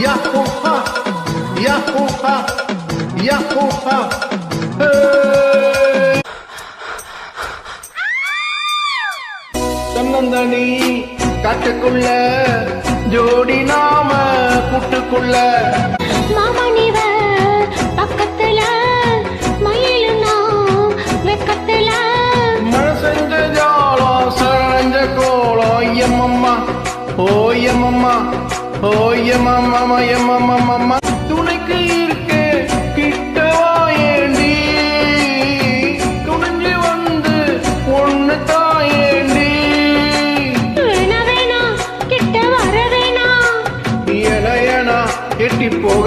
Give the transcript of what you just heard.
Yahoo-ha, Yahoo-ha, Yahoo-ha. தன்னந்தனி காட்டுக்குள்ள ஜோடி நாம கூட்டுக்குள்ள மாமணிவ பக்கத்துல மயிலுனா வெக்கத்துல மழை செஞ்ச ஜாலம் சழஞ்ச கோலம் எம்மம்மா ஓயம்மம்மா ஓயம்மம்மா எம்மம்மா துணைக்கு இருக்கு கிட்டவா ஏண்டி துணிஞ்சு வந்து ஒண்ணு தாயேண்டி வேணா வேணா கிட்ட வர வேணா என எட்டி போக